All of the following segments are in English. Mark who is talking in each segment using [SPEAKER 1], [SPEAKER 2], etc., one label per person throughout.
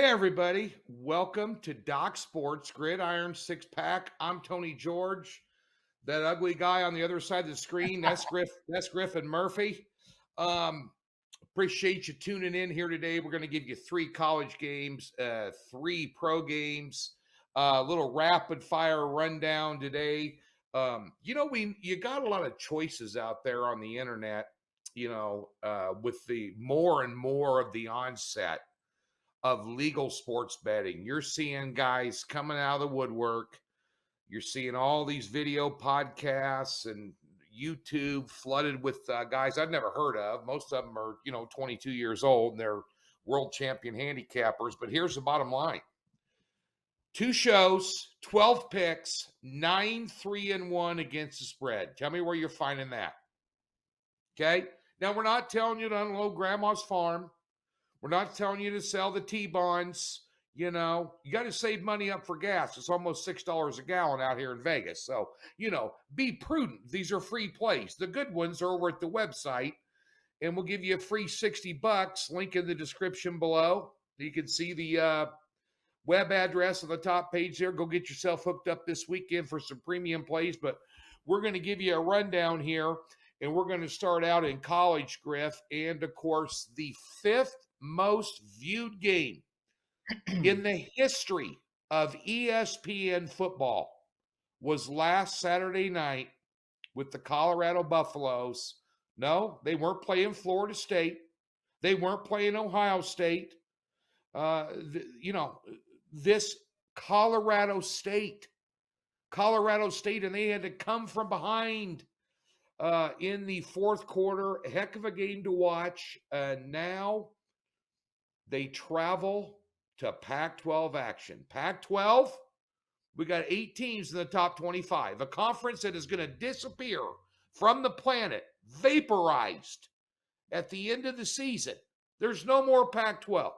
[SPEAKER 1] Hey, everybody. Welcome to Doc Sports Gridiron Six Pack. I'm Tony George. That ugly guy on the other side of the screen, that's Griffin Murphy. Um, Appreciate you tuning in here today. We're going to give you 3 college games, 3 pro games, a little rapid fire rundown today. You got a lot of choices out there on the internet, with the more and more of the onset of legal sports betting. You're seeing guys coming out of the woodwork. You're seeing all these video podcasts and YouTube flooded with guys I've never heard of. Most of them are, 22 years old and they're world champion handicappers. But here's the bottom line: 2 shows, 12 picks, 9-3-1 against the spread. Tell me where you're finding that. Okay. Now, we're not telling you to unload grandma's farm. We're not telling you to sell the T-bonds. You got to save money up for gas. It's almost $6 a gallon out here in Vegas. So, be prudent. These are free plays. The good ones are over at the website, and we'll give you a free $60. Link in the description below. You can see the web address on the top page there. Go get yourself hooked up this weekend for some premium plays. But we're going to give you a rundown here, and we're going to start out in college, Griff, and, of course, the 5th most viewed game in the history of ESPN football was last Saturday night with the Colorado Buffaloes. No, they weren't playing Florida State. They weren't playing Ohio State. This Colorado State, and they had to come from behind in the 4th quarter. A heck of a game to watch. Now they travel to Pac-12 action. Pac-12, we got 8 teams in the top 25. A conference that is going to disappear from the planet, vaporized at the end of the season. There's no more Pac-12.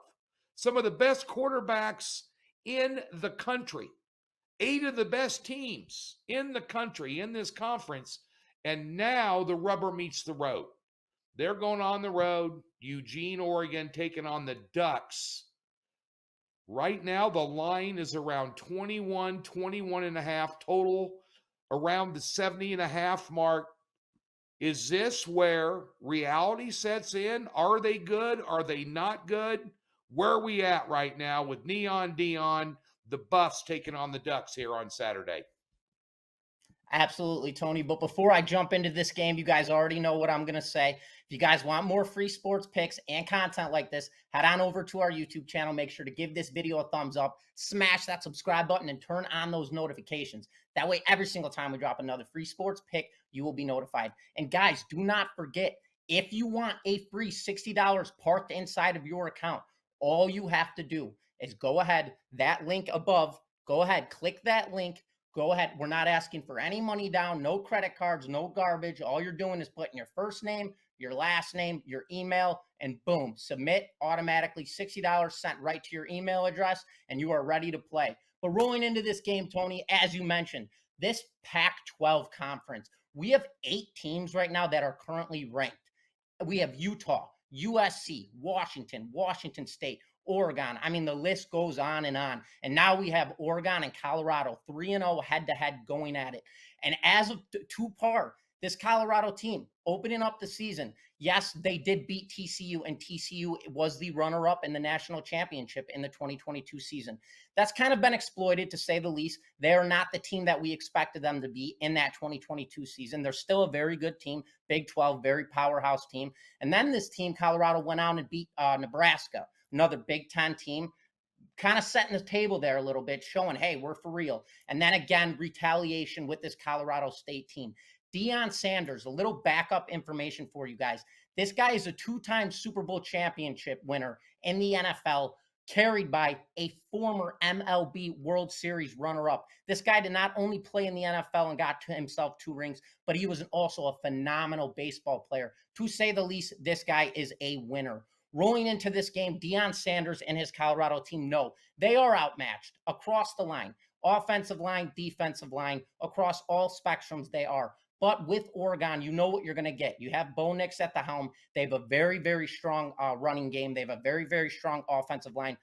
[SPEAKER 1] Some of the best quarterbacks in the country, 8 of the best teams in the country in this conference, and now the rubber meets the road. They're going on the road. Eugene, Oregon, taking on the Ducks. Right now, the line is around 21 and a half, total around the 70 and a half mark. Is this where reality sets in? Are they good? Are they not good? Where are we at right now with Neon Dion, the Buffs taking on the Ducks here on Saturday?
[SPEAKER 2] Absolutely, Tony. But before I jump into this game, you guys already know what I'm going to say. If you guys want more free sports picks and content like this, head on over to our YouTube channel. Make sure to give this video a thumbs up, smash that subscribe button, and turn on those notifications. That way, every single time we drop another free sports pick, you will be notified. And guys, do not forget, if you want a free $60 parked inside of your account, all you have to do is go ahead, that link above, go ahead, click that link. Go ahead. We're not asking for any money down, no credit cards, no garbage. All you're doing is putting your first name, your last name, your email, and boom, submit automatically. $60 sent right to your email address, and you are ready to play. But rolling into this game, Tony, as you mentioned, this Pac-12 conference, we have 8 teams right now that are currently ranked. We have Utah, USC, Washington State, Oregon. I mean, the list goes on. And now we have Oregon and Colorado 3-0 head-to-head going at it. And as of 2 par, this Colorado team opening up the season, yes, they did beat TCU, and TCU was the runner-up in the national championship in the 2022 season. That's kind of been exploited, to say the least. They're not the team that we expected them to be in that 2022 season. They're still a very good team, Big 12, very powerhouse team. And then this team, Colorado, went out and beat Nebraska, another Big 10 team, kind of setting the table there a little bit, showing, hey, we're for real. And then again, retaliation with this Colorado State team. Deion Sanders, a little backup information for you guys. This guy is a 2-time Super Bowl championship winner in the NFL, carried by a former MLB World Series runner-up. This guy did not only play in the NFL and got to himself 2 rings, but he was also a phenomenal baseball player. To say the least, this guy is a winner. Rolling into this game, Deion Sanders and his Colorado team know they are outmatched across the line. Offensive line, defensive line, across all spectrums they are. But with Oregon, you know what you're going to get. You have Bo Nix at the helm. They have a very, very strong running game. They have a very, very strong offensive line.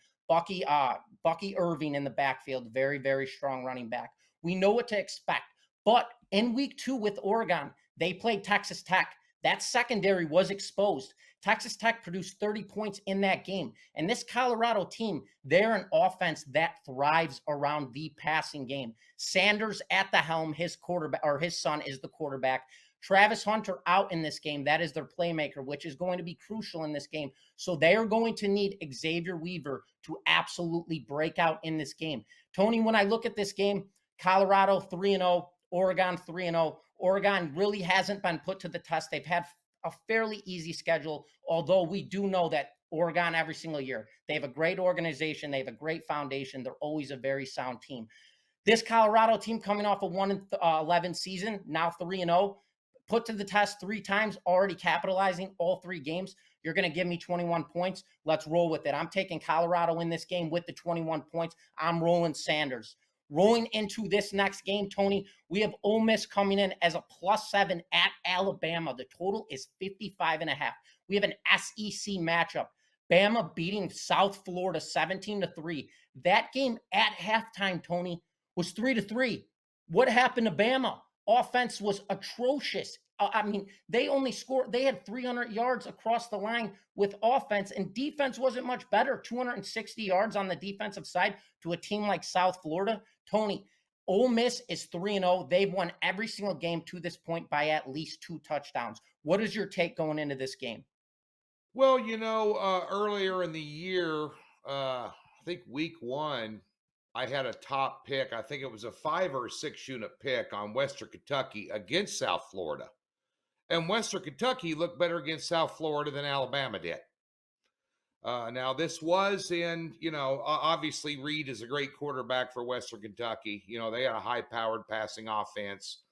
[SPEAKER 2] Bucky Irving in the backfield, very, very strong running back. We know what to expect. But in week 2 with Oregon, they played Texas Tech. That secondary was exposed. Texas Tech produced 30 points in that game. And this Colorado team, they're an offense that thrives around the passing game. Sanders at the helm, his quarterback, or his son is the quarterback. Travis Hunter out in this game. That is their playmaker, which is going to be crucial in this game. So they are going to need Xavier Weaver to absolutely break out in this game. Tony, when I look at this game, Colorado 3-0, Oregon 3-0. Oregon really hasn't been put to the test. They've had a fairly easy schedule, although we do know that Oregon every single year, they have a great organization. They have a great foundation. They're always a very sound team. This Colorado team coming off a 1-11 season, now 3-0, put to the test 3 times, already capitalizing all 3 games. You're going to give me 21 points. Let's roll with it. I'm taking Colorado in this game with the 21 points. I'm rolling Sanders. Rolling into this next game, Tony, we have Ole Miss coming in as a +7 at Alabama. The total is 55.5. We have an SEC matchup. Bama beating South Florida 17-3. That game at halftime, Tony, was 3-3. What happened to Bama? Offense was atrocious. I mean, they only scored, they had 300 yards across the line with offense, and defense wasn't much better. 260 yards on the defensive side to a team like South Florida. Tony, Ole Miss is 3-0. They've won every single game to this point by at least 2 touchdowns. What is your take going into this game?
[SPEAKER 1] Well, earlier in the year, I think week 1, I had a top pick. I think it was a 5 or 6 unit pick on Western Kentucky against South Florida. And Western Kentucky looked better against South Florida than Alabama did. Now, this was in, obviously Reed is a great quarterback for Western Kentucky. They had a high-powered passing offense.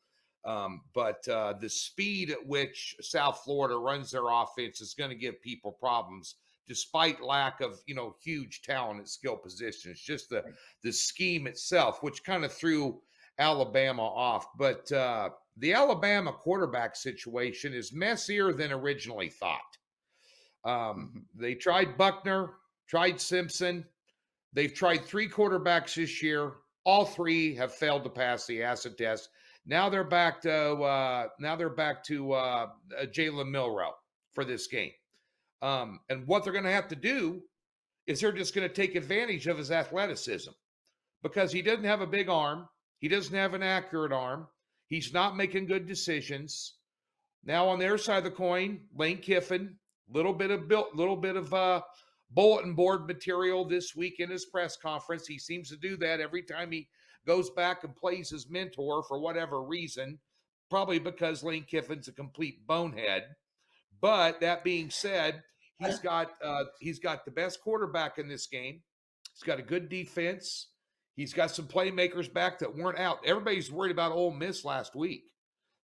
[SPEAKER 1] But the speed at which South Florida runs their offense is going to give people problems, despite lack of, huge talent at skill positions. Just the scheme itself, which kind of threw Alabama off. But the Alabama quarterback situation is messier than originally thought. They tried Buckner, tried Simpson. They've tried 3 quarterbacks this year. All 3 have failed to pass the acid test. Now they're back to Jalen Milroe for this game. And what they're going to have to do is they're just going to take advantage of his athleticism, because he doesn't have a big arm. He doesn't have an accurate arm. He's not making good decisions. Now on their side of the coin, Lane Kiffin, little bit of bulletin board material this week in his press conference. He seems to do that every time he goes back and plays his mentor for whatever reason, probably because Lane Kiffin's a complete bonehead. But that being said, he's got the best quarterback in this game. He's got a good defense. He's got some playmakers back that weren't out. Everybody's worried about Ole Miss last week.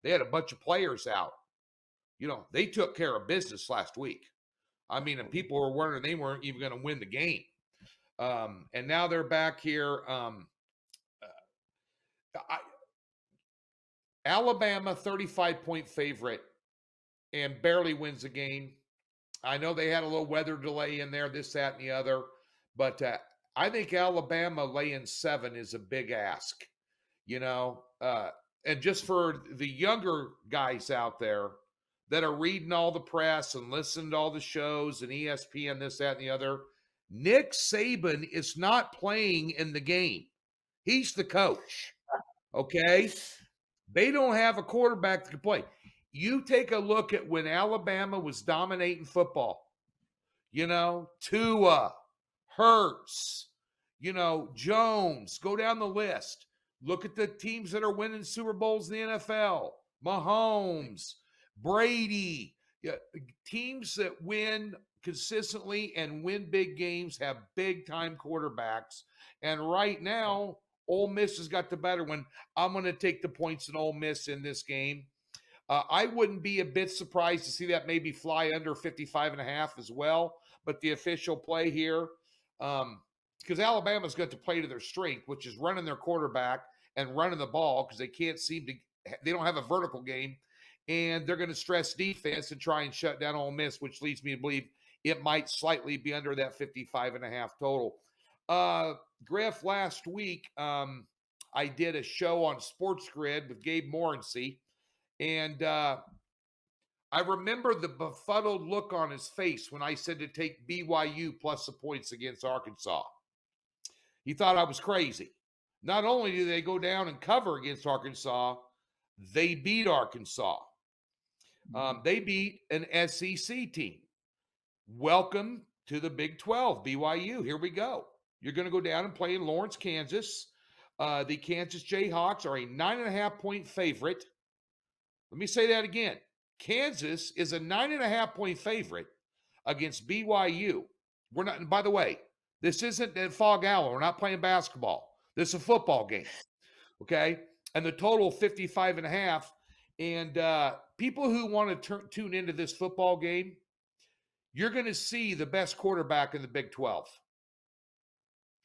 [SPEAKER 1] They had a bunch of players out. They took care of business last week. I mean, and people were wondering they weren't even going to win the game. And now they're back here. Alabama, 35-point favorite, and barely wins the game. I know they had a little weather delay in there, this, that, and the other. But I think Alabama laying 7 is a big ask. And just for the younger guys out there that are reading all the press and listening to all the shows and ESPN, this, that, and the other, Nick Saban is not playing in the game. He's the coach, okay? They don't have a quarterback that can play. You take a look at when Alabama was dominating football. Tua, Hurts, Jones, go down the list. Look at the teams that are winning Super Bowls in the NFL. Mahomes, Brady. Teams that win consistently and win big games have big-time quarterbacks. And right now, Ole Miss has got the better one. I'm going to take the points in Ole Miss in this game. I wouldn't be a bit surprised to see that maybe fly under 55.5 as well. But the official play here, because Alabama's got to play to their strength, which is running their quarterback and running the ball, because they don't have a vertical game, and they're going to stress defense and try and shut down Ole Miss, which leads me to believe it might slightly be under that 55.5 total. Griff, last week, I did a show on Sports Grid with Gabe Morency, and I remember the befuddled look on his face when I said to take BYU plus the points against Arkansas. He thought I was crazy. Not only do they go down and cover against Arkansas, they beat Arkansas. They beat an SEC team. Welcome to the Big 12, BYU. Here we go. You're going to go down and play in Lawrence, Kansas. The Kansas Jayhawks are a 9.5-point favorite. Let me say that again. Kansas is a 9.5-point favorite against BYU. We're not, and by the way, this isn't at Fog Allen. We're not playing basketball. This is a football game. Okay. And the total 55.5. And people who want to tune into this football game, you're going to see the best quarterback in the Big 12.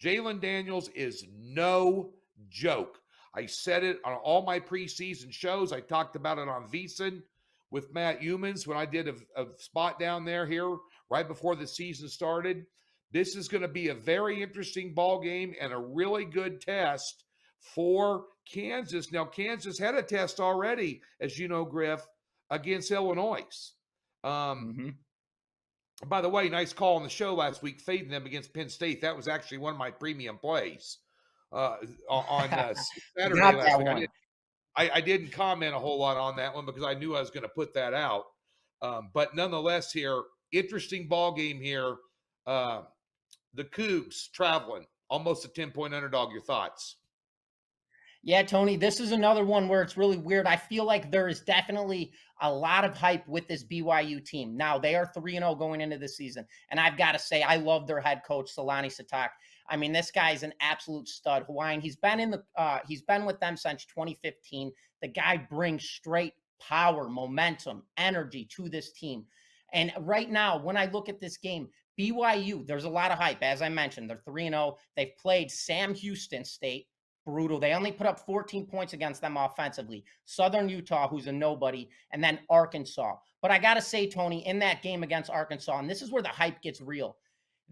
[SPEAKER 1] Jalen Daniels is no joke. I said it on all my preseason shows. I talked about it on VSiN with Matt Humans when I did a spot down there here right before the season started. This is going to be a very interesting ball game and a really good test for Kansas. Now, Kansas had a test already, as you know, Griff, against Illinois. By the way, nice call on the show last week, fading them against Penn State. That was actually one of my premium plays on Saturday last week. I didn't comment a whole lot on that one because I knew I was going to put that out. But nonetheless here, interesting ball game here. The Cougs traveling, almost a 10-point underdog. Your thoughts?
[SPEAKER 2] Yeah, Tony, this is another one where it's really weird. I feel like there is definitely a lot of hype with this BYU team. Now, they are 3-0 going into the season. And I've got to say, I love their head coach, Solani Satak. I mean, this guy's an absolute stud. Hawaiian. He's been with them since 2015. The guy brings straight power, momentum, energy to this team. And right now, when I look at this game, BYU, there's a lot of hype. As I mentioned, they're 3-0. They've played Sam Houston State. Brutal. They only put up 14 points against them offensively. Southern Utah, who's a nobody, and then Arkansas. But I got to say, Tony, in that game against Arkansas, and this is where the hype gets real,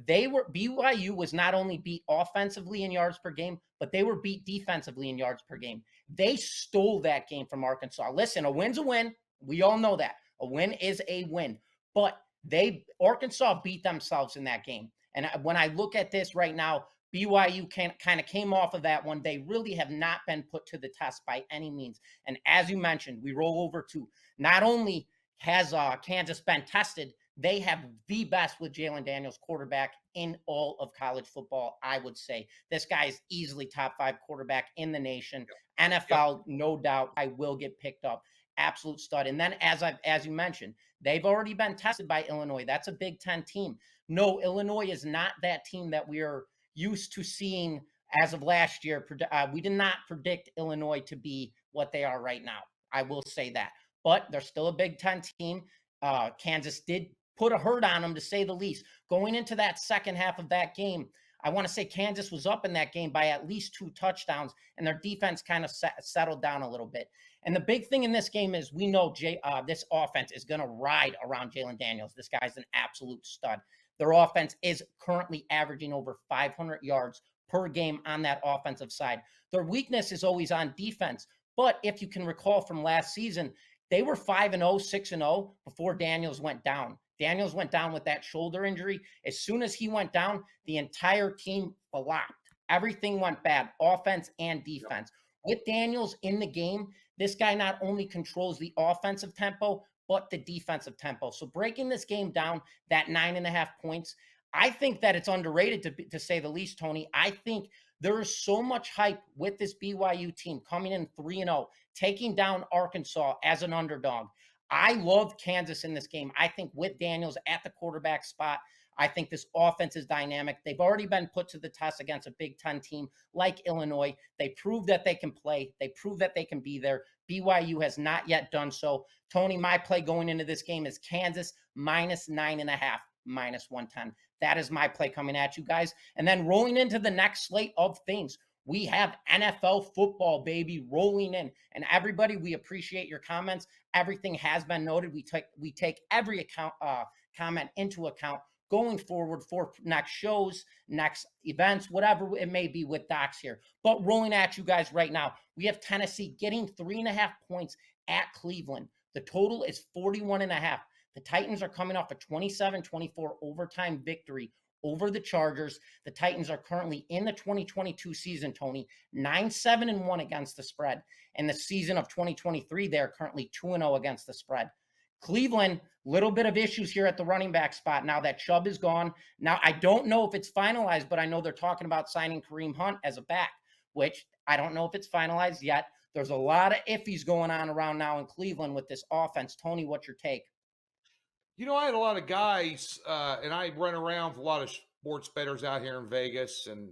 [SPEAKER 2] BYU was not only beat offensively in yards per game, but they were beat defensively in yards per game. They stole that game from Arkansas. Listen, a win's a win. We all know that. A win is a win. But Arkansas beat themselves in that game. And when I look at this right now, BYU kind of came off of that one. They really have not been put to the test by any means. And as you mentioned, we roll over to not only has Kansas been tested, they have the best with Jalen Daniels quarterback in all of college football, I would say. This guy is easily top 5 quarterback in the nation. Yep. NFL, no doubt, I will get picked up. Absolute stud. And then as you mentioned, they've already been tested by Illinois. That's a Big Ten team. No, Illinois is not that team that we are used to seeing as of last year. We did not predict Illinois to be what they are right now. I will say that. But they're still a Big Ten team. Kansas did put a hurt on them, to say the least. Going into that second half of that game, I want to say Kansas was up in that game by at least 2 touchdowns, and their defense kind of settled down a little bit. And the big thing in this game is we know this offense is going to ride around Jalen Daniels. This guy's an absolute stud. Their offense is currently averaging over 500 yards per game on that offensive side. Their weakness is always on defense. But if you can recall from last season, they were 5-0, 6-0 before Daniels went down. Daniels went down with that shoulder injury. As soon as he went down, the entire team flopped. Everything went bad, offense and defense. With Daniels in the game, this guy not only controls the offensive tempo, but the defensive tempo. So breaking this game down, that 9.5 points, I think that it's underrated, to say the least, Tony. I think there is so much hype with this BYU team coming in 3-0, taking down Arkansas as an underdog. I love Kansas in this game. I think with Daniels at the quarterback spot, I think this offense is dynamic. They've already been put to the test against a Big Ten team like Illinois. They proved that they can play. They proved that they can be there. BYU has not yet done so. Tony, my play going into this game is Kansas minus 9.5, minus 110. That is my play coming at you guys. And then rolling into the next slate of things, we have NFL football, baby, rolling in. And everybody, we appreciate your comments. Everything has been noted. We take every comment into account. going forward for next shows, next events, whatever it may be with Docs here. But rolling at you guys right now, we have Tennessee getting 3.5 points at Cleveland. The total is 41.5. The Titans are coming off a 27-24 overtime victory over the Chargers. The Titans are currently in the 2022 season, Tony, 9-7-1 against the spread. And the season of 2023, they're currently 2-0 against the spread. Cleveland, little bit of issues here at the running back spot now that Chubb is gone. Now, I don't know if it's finalized, but I know they're talking about signing Kareem Hunt as a back, which I don't know if it's finalized yet. There's a lot of iffies going on around now in Cleveland with this offense. Tony, what's your take?
[SPEAKER 1] I had a lot of guys, and I run around with a lot of sports bettors out here in Vegas, and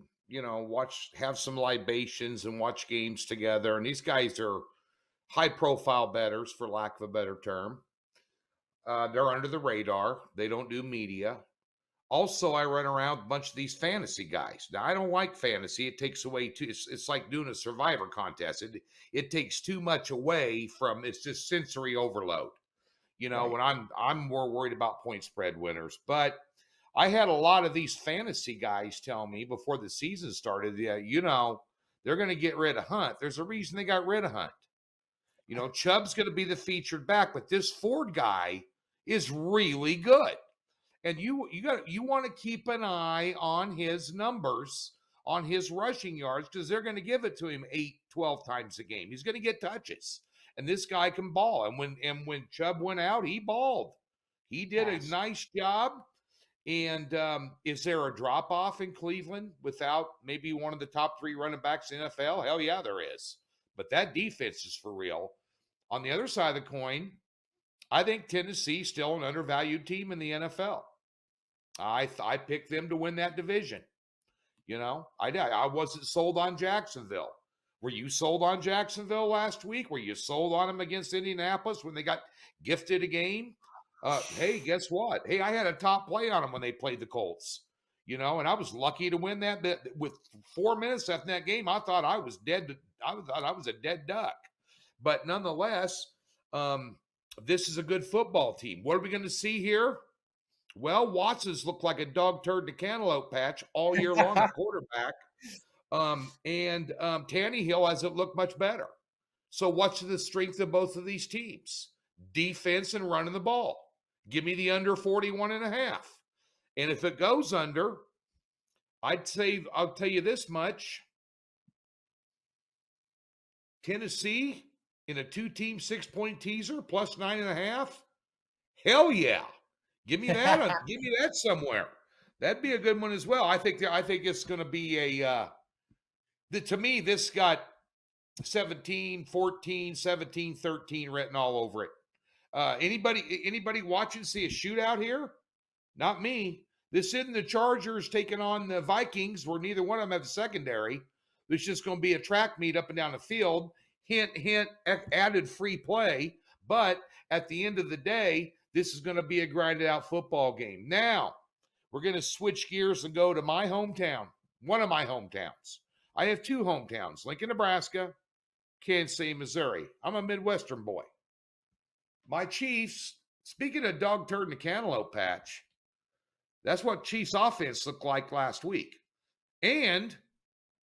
[SPEAKER 1] have some libations and watch games together. And these guys are high-profile bettors, for lack of a better term. They're under the radar. They don't do media. Also, I run around a bunch of these fantasy guys. Now, I don't like fantasy. It takes away too. It's like doing a survivor contest. It takes too much away from. It's just sensory overload.
[SPEAKER 2] Right.
[SPEAKER 1] When I'm more worried about point spread winners. But I had a lot of these fantasy guys tell me before the season started, they're going to get rid of Hunt. There's a reason they got rid of Hunt. Chubb's going to be the featured back, but this Ford guy is really good. And you want to keep an eye on his numbers, on his rushing yards, because they're going to give it to him 8, 12 times a game. He's going to get touches. And this guy can ball. And when Chubb went out, he balled. He did a nice job. And is there a drop-off in Cleveland without maybe one of the top 3 running backs in the NFL? Hell yeah, there is. But that defense is for real. On the other side of the coin, I think Tennessee's still an undervalued team in the NFL. I picked them to win that division. I wasn't sold on Jacksonville. Were you sold on Jacksonville last week? Were you sold on them against Indianapolis when they got gifted a game? Hey, guess what? Hey, I had a top play on them when they played the Colts. And I was lucky to win that. But with 4 minutes left in that game, I thought I was dead. I thought I was a dead duck. But nonetheless, this is a good football team. What are we going to see here? Well, Watson's looked like a dog turd in a cantaloupe patch all year long at quarterback. And Tannehill hasn't looked much better. So what's the strength of both of these teams? Defense and running the ball. Give me the under 41.5. And if it goes under, I'll tell you this much. Tennessee in a 2-team 6-point teaser plus 9.5. Hell yeah. Give me that. Give me that somewhere. That'd be a good one as well. I think it's going to be to me, this got 17, 14, 17, 13 written all over it. Anybody watching see a shootout here? Not me. This isn't the Chargers taking on the Vikings, where neither one of them have a secondary. There's just going to be a track meet up and down the field. Hint, hint, added free play. But at the end of the day, this is going to be a grinded out football game. Now, we're going to switch gears and go to my hometown, one of my hometowns. I have 2 hometowns, Lincoln, Nebraska, Kansas City, Missouri. I'm a Midwestern boy. My Chiefs, speaking of dog turd in a cantaloupe patch, that's what Chiefs offense looked like last week. And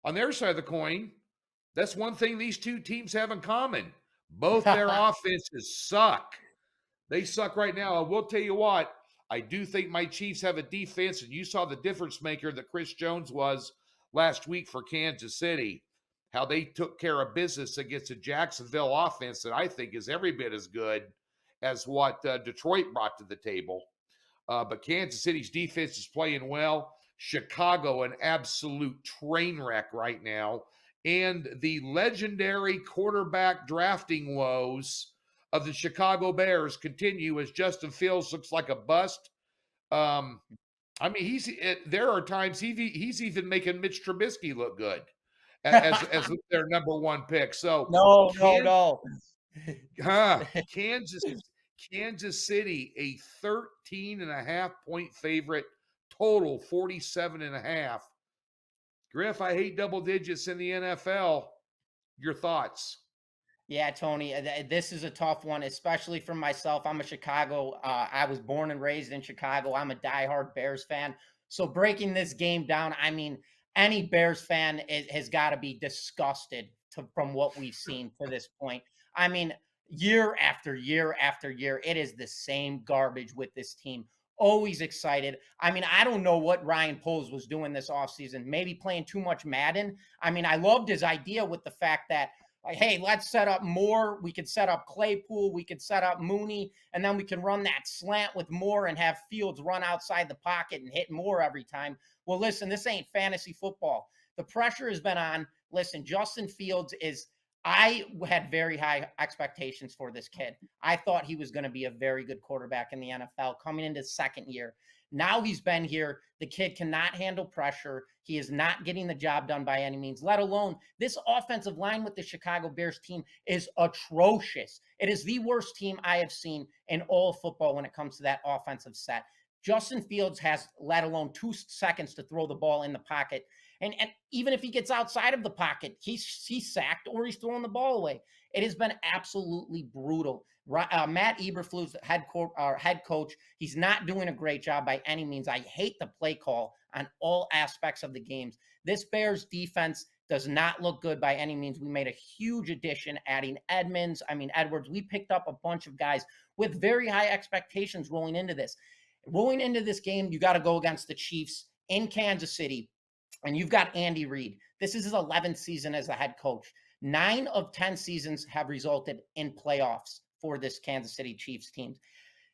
[SPEAKER 1] on their side of the coin, that's one thing these 2 teams have in common. Both their offenses suck. They suck right now. I will tell you what, I do think my Chiefs have a defense, and you saw the difference maker that Chris Jones was last week for Kansas City, how they took care of business against a Jacksonville offense that I think is every bit as good as what Detroit brought to the table. But Kansas City's defense is playing well. Chicago, an absolute train wreck right now. And the legendary quarterback drafting woes of the Chicago Bears continue as Justin Fields looks like a bust. I mean, there are times he's even making Mitch Trubisky look good as their number 1 pick. So
[SPEAKER 2] no.
[SPEAKER 1] Kansas City, a 13.5 point favorite, total 47.5. Griff, I hate double digits in the NFL. Your thoughts?
[SPEAKER 2] Yeah, Tony, this is a tough one, especially for myself. I'm a Chicago. I was born and raised in Chicago. I'm a diehard Bears fan. So breaking this game down, I mean, any Bears fan has got to be disgusted from what we've seen to this point. I mean, year after year after year, it is the same garbage with this team. Always excited. I mean, I don't know what Ryan Poles was doing this offseason. Maybe playing too much Madden. I mean, I loved his idea with the fact that, like, hey, let's set up Moore. We could set up Claypool. We could set up Mooney. And then we can run that slant with Moore and have Fields run outside the pocket and hit Moore every time. Well, listen, this ain't fantasy football. The pressure has been on. Listen, Justin Fields is, I had very high expectations for this kid. I thought he was going to be a very good quarterback in the NFL coming into his second year. Now he's been here. The kid cannot handle pressure. He is not getting the job done by any means, let alone this offensive line with the Chicago Bears team is atrocious. It is the worst team I have seen in all of football when it comes to that offensive set. Justin Fields has, let alone 2 seconds to throw the ball in the pocket. And even if he gets outside of the pocket, he's sacked or he's throwing the ball away. It has been absolutely brutal. Matt Eberflus, head coach, he's not doing a great job by any means. I hate the play call on all aspects of the games. This Bears defense does not look good by any means. We made a huge addition, adding Edwards. We picked up a bunch of guys with very high expectations rolling into this. Rolling into this game, you got to go against the Chiefs in Kansas City, and you've got Andy Reid. This is his 11th season as a head coach. 9 of 10 seasons have resulted in playoffs for this Kansas City Chiefs team.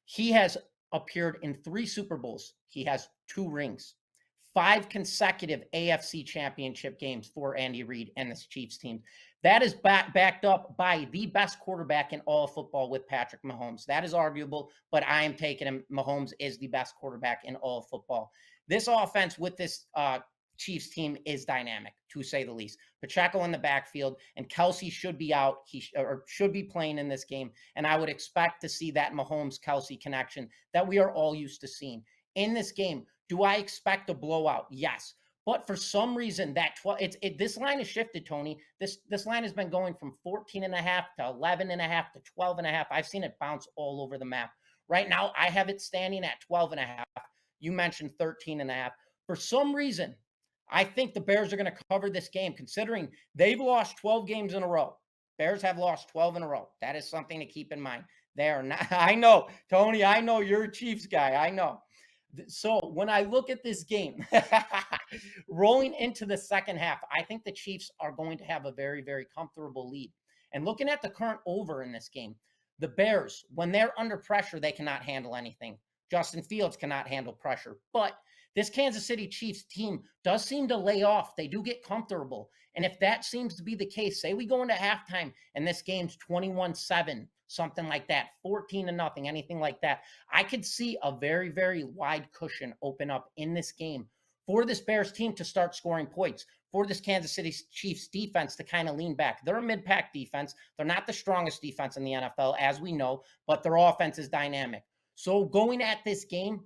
[SPEAKER 2] He has appeared in 3 Super Bowls. He has 2 rings, 5 consecutive AFC championship games for Andy Reid and this Chiefs team. That is backed up by the best quarterback in all of football with Patrick Mahomes. That is arguable, but I am taking him. Mahomes is the best quarterback in all of football. This offense with this Chiefs team is dynamic, to say the least. Pacheco in the backfield, and Kelsey should be out. Or should be playing in this game, and I would expect to see that Mahomes-Kelsey connection that we are all used to seeing. In this game, do I expect a blowout? Yes. But for some reason, this line has shifted, Tony. This line has been going from 14.5 to 11.5 to 12.5. I've seen it bounce all over the map. Right now, I have it standing at 12.5. You mentioned 13.5. For some reason, I think the Bears are going to cover this game, considering they've lost 12 games in a row. Bears have lost 12 in a row. That is something to keep in mind. They are not. I know, Tony. I know you're a Chiefs guy. I know. So when I look at this game, rolling into the second half, I think the Chiefs are going to have a very, very comfortable lead. And looking at the current over in this game, the Bears, when they're under pressure, they cannot handle anything. Justin Fields cannot handle pressure. But this Kansas City Chiefs team does seem to lay off. They do get comfortable. And if that seems to be the case, say we go into halftime and this game's 21-7, something like that, 14-0, anything like that, I could see a very, very wide cushion open up in this game for this Bears team to start scoring points, for this Kansas City Chiefs defense to kind of lean back. They're a mid-pack defense. They're not the strongest defense in the NFL, as we know, but their offense is dynamic. So going at this game,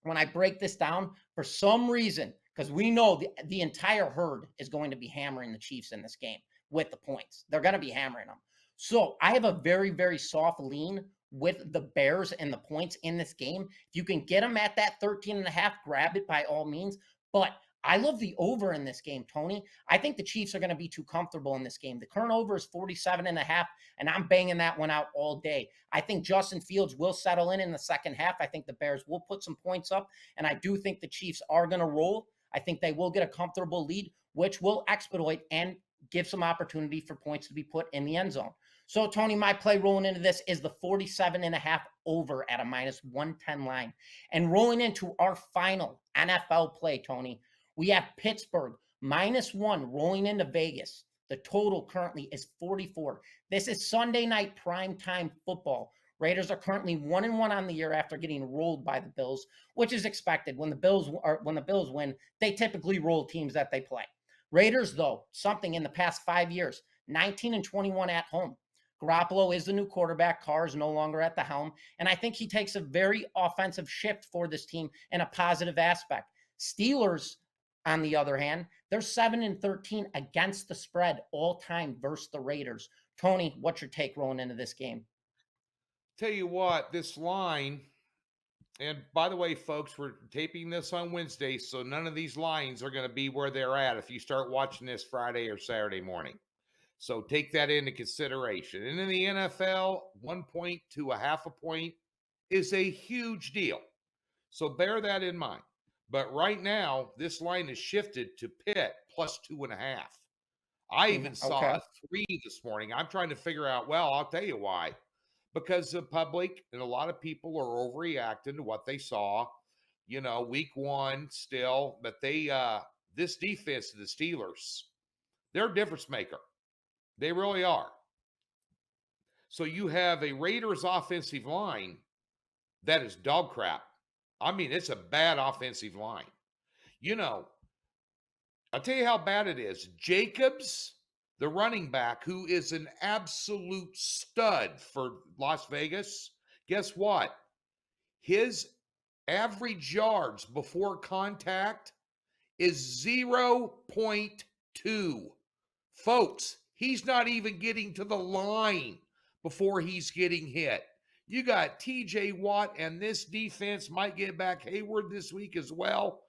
[SPEAKER 2] when I break this down, for some reason, because we know the entire herd is going to be hammering the Chiefs in this game with the points. They're going to be hammering them. So I have a very, very soft lean with the Bears and the points in this game. If you can get them at that 13.5, grab it by all means. But I love the over in this game, Tony. I think the Chiefs are going to be too comfortable in this game. The current over is 47.5, and I'm banging that one out all day. I think Justin Fields will settle in the second half. I think the Bears will put some points up, and I do think the Chiefs are going to roll. I think they will get a comfortable lead, which will exploit and give some opportunity for points to be put in the end zone. So, Tony, my play rolling into this is the 47.5 over at a -110 line. And rolling into our final NFL play, Tony, we have Pittsburgh -1 rolling into Vegas. The total currently is 44. This is Sunday night primetime football. Raiders are currently 1-1 on the year after getting rolled by the Bills, which is expected. When the Bills win, they typically roll teams that they play. Raiders, though, something in the past 5 years, 19-21 at home. Garoppolo is the new quarterback. Carr is no longer at the helm. And I think he takes a very offensive shift for this team in a positive aspect. Steelers, on the other hand, they're 7-13 against the spread all time versus the Raiders. Tony, what's your take rolling into this game?
[SPEAKER 1] Tell you what, this line, and by the way, folks, we're taping this on Wednesday, so none of these lines are going to be where they're at if you start watching this Friday or Saturday morning. So take that into consideration. And in the NFL, 1 point to a half a point is a huge deal. So bear that in mind. But right now, this line is shifted to Pitt plus 2.5. I even saw
[SPEAKER 2] Okay.
[SPEAKER 1] a 3 this morning. I'm trying to figure out, well, I'll tell you why. Because the public and a lot of people are overreacting to what they saw, week 1 still. But this defense of the Steelers, they're a difference maker. They really are. So you have a Raiders offensive line that is dog crap. I mean, it's a bad offensive line. I'll tell you how bad it is. Jacobs, the running back, who is an absolute stud for Las Vegas, guess what? His average yards before contact is 0.2. Folks, he's not even getting to the line before he's getting hit. You got TJ Watt, and this defense might get back Hayward this week as well.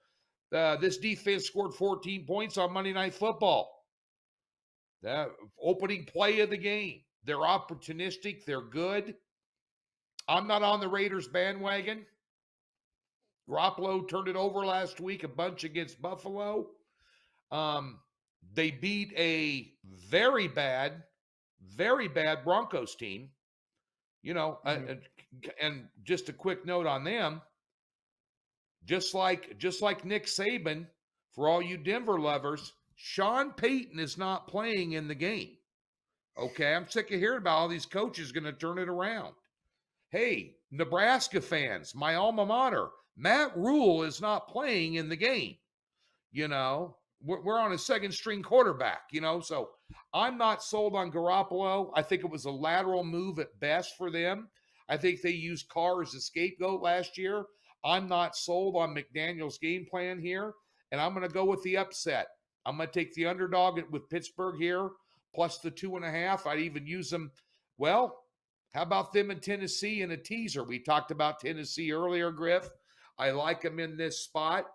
[SPEAKER 1] This defense scored 14 points on Monday Night Football. The opening play of the game. They're opportunistic. They're good. I'm not on the Raiders bandwagon. Garoppolo turned it over last week a bunch against Buffalo. They beat a very bad Broncos team. And just a quick note on them. Just like Nick Saban, for all you Denver lovers, Sean Payton is not playing in the game. Okay, I'm sick of hearing about all these coaches going to turn it around. Hey, Nebraska fans, my alma mater, Matt Rule is not playing in the game. We're on a second string quarterback, so I'm not sold on Garoppolo. I think it was a lateral move at best for them. I think they used Carr as a scapegoat last year. I'm not sold on McDaniel's game plan here, and I'm going to go with the upset. I'm going to take the underdog with Pittsburgh here, plus the 2.5. I'd even use them. Well, how about them in Tennessee in a teaser? We talked about Tennessee earlier, Griff. I like them in this spot.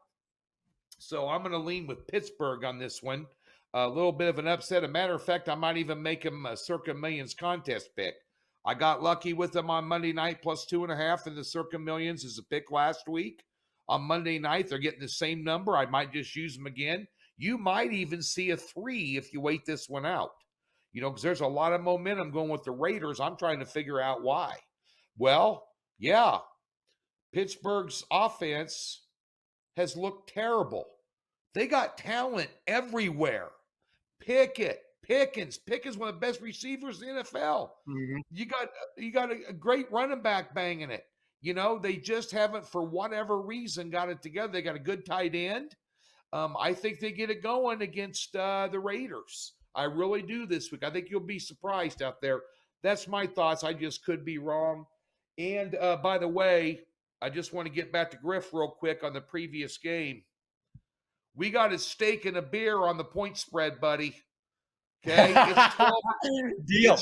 [SPEAKER 1] So I'm going to lean with Pittsburgh on this one. A little bit of an upset. As a matter of fact, I might even make them a Circa Millions contest pick. I got lucky with them on Monday night plus 2.5 in the Circa Millions as a pick last week. On Monday night, they're getting the same number. I might just use them again. You might even see a 3 if you wait this one out. Because there's a lot of momentum going with the Raiders. I'm trying to figure out why. Well, yeah, Pittsburgh's offense has looked terrible. They got talent everywhere. Pickens one of the best receivers in the NFL.
[SPEAKER 2] Mm-hmm.
[SPEAKER 1] You got a great running back banging it. They just haven't, for whatever reason, got it together. They got a good tight end. I think they get it going against the Raiders. I really do this week. I think you'll be surprised out there. That's my thoughts. I just could be wrong. And by the way, I just want to get back to Griff real quick on the previous game. We got a steak and a beer on the point spread, buddy. Okay, it's 12.
[SPEAKER 2] Deal.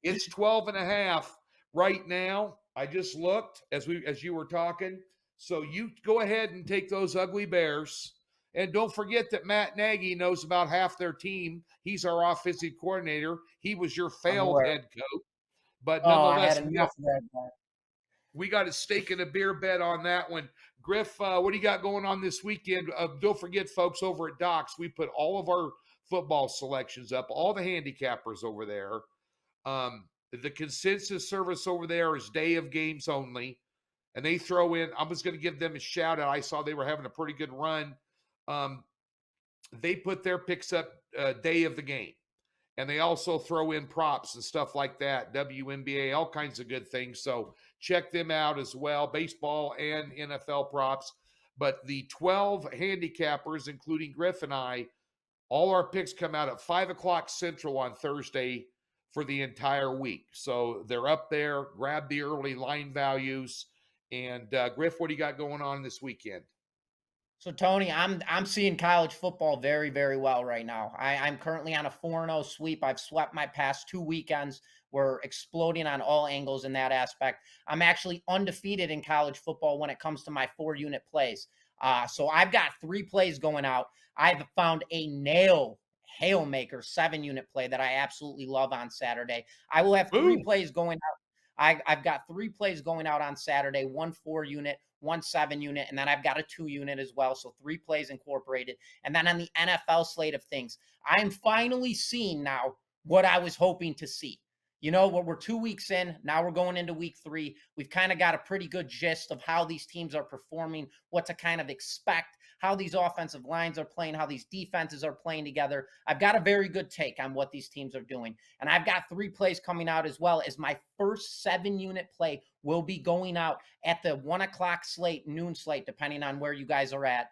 [SPEAKER 1] It's 12.5 right now. I just looked as you were talking. So you go ahead and take those ugly Bears. And don't forget that Matt Nagy knows about half their team. He's our offensive coordinator. He was your failed head coach. But nonetheless,
[SPEAKER 2] I had enough of that.
[SPEAKER 1] We got a steak and a beer bet on that one. Griff, what do you got going on this weekend? Don't forget, folks, over at Docs, we put all of our football selections up, all the handicappers over there. The consensus service over there is day of games only. And they throw in, I was going to give them a shout out. I saw they were having a pretty good run. They put their picks up day of the game. And they also throw in props and stuff like that, WNBA, all kinds of good things. So check them out as well, baseball and NFL props. But the 12 handicappers, including Griff and I, all our picks come out at 5 o'clock Central on Thursday for the entire week. So they're up there. Grab the early line values. And Griff, what do you got going on this weekend?
[SPEAKER 2] So Tony, I'm seeing college football very, very well right now. I'm currently on a 4-0 sweep. I've swept my past 2 weekends. We're exploding on all angles in that aspect. I'm actually undefeated in college football when it comes to my 4-unit plays. So I've got 3 plays going out. I've found a hail maker 7-unit play that I absolutely love on Saturday. I will have three
[SPEAKER 1] Boom.
[SPEAKER 2] plays going out. I've got 3 plays going out on Saturday, one 4-unit, one 7-unit, and then I've got a 2-unit as well. So 3 plays incorporated. And then on the NFL slate of things, I'm finally seeing now what I was hoping to see. You know what? We're 2 weeks in. Now we're going into week 3. We've kind of got a pretty good gist of how these teams are performing, what to kind of expect, how these offensive lines are playing, how these defenses are playing together. I've got a very good take on what these teams are doing. And I've got 3 plays coming out as well as my first 7-unit play will be going out at the 1 o'clock slate, noon slate, depending on where you guys are at.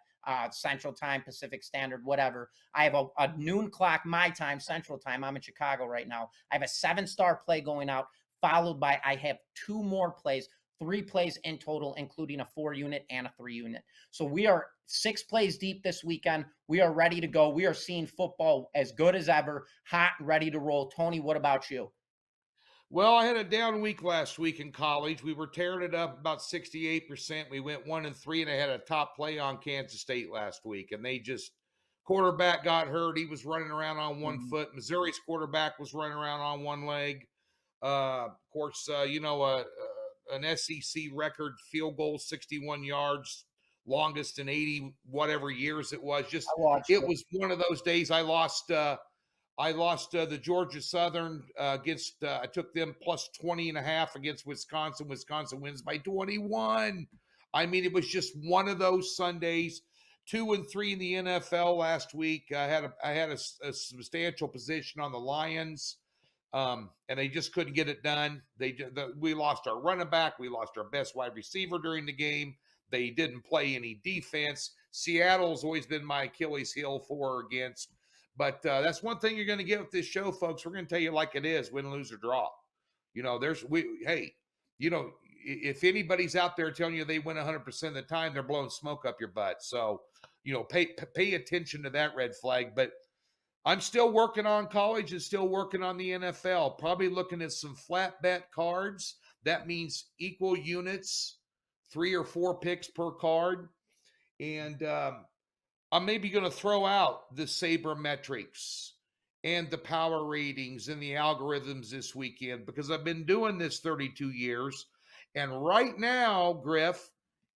[SPEAKER 2] Central time, Pacific Standard, whatever. I have a noon clock, my time, Central time. I'm in Chicago right now. I have a 7-star play going out, followed by I have 2 more plays, 3 plays in total, including a 4-unit and a 3-unit. So we are 6 plays deep this weekend. We are ready to go. We are seeing football as good as ever, hot and ready to roll. Tony, what about you?
[SPEAKER 1] Well, I had a down week last week in college. We were tearing it up about 68%. We went 1-3, and I had a top play on Kansas State last week, and they just quarterback got hurt. He was running around on one
[SPEAKER 2] Mhm.
[SPEAKER 1] foot. Missouri's quarterback was running around on one leg. Of course, an SEC record field goal, 61 yards, longest in 80 whatever years it was.
[SPEAKER 2] I
[SPEAKER 1] Just
[SPEAKER 2] watched
[SPEAKER 1] it
[SPEAKER 2] it.
[SPEAKER 1] was one of those days. I lost the Georgia Southern against, I took them plus 20.5 against Wisconsin. Wisconsin wins by 21. I mean, it was just one of those Sundays. 2-3 in the NFL last week. I had a substantial position on the Lions, and they just couldn't get it done. We lost our running back. We lost our best wide receiver during the game. They didn't play any defense. Seattle's always been my Achilles heel for or against. But that's one thing you're going to get with this show, folks. We're going to tell you like it is, win, lose, or draw. Hey, if anybody's out there telling you they win 100% of the time, they're blowing smoke up your butt. So, pay attention to that red flag. But I'm still working on college and still working on the NFL. Probably looking at some flat bet cards. That means equal units, 3 or 4 picks per card. And I'm maybe going to throw out the sabermetrics and the power ratings and the algorithms this weekend because I've been doing this 32 years. And right now, Griff,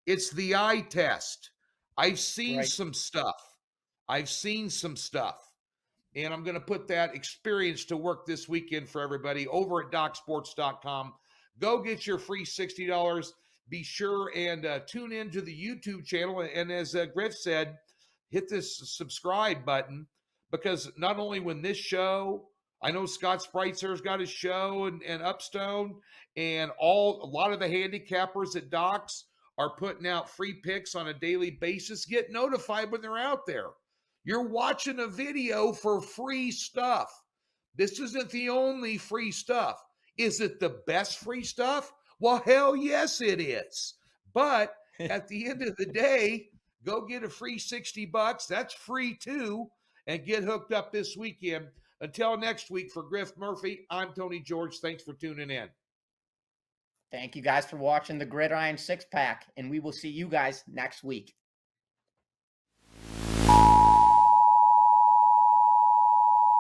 [SPEAKER 1] it's the eye test. I've seen
[SPEAKER 2] Right.
[SPEAKER 1] some stuff. I've seen some stuff. And I'm going to put that experience to work this weekend for everybody over at DocSports.com. Go get your free $60. Be sure and tune into the YouTube channel. And as Griff said, hit this subscribe button because not only when this show, I know Scott Spritzer's got his show and Upstone, and a lot of the handicappers at Docs are putting out free picks on a daily basis. Get notified when they're out there. You're watching a video for free stuff. This isn't the only free stuff. Is it the best free stuff? Well, hell yes, it is. But at the end of the day, go get a free $60. That's free too. And get hooked up this weekend. Until next week, for Griff Murphy, I'm Tony George. Thanks for tuning in.
[SPEAKER 2] Thank you guys for watching the Gridiron 6-pack, and we will see you guys next week.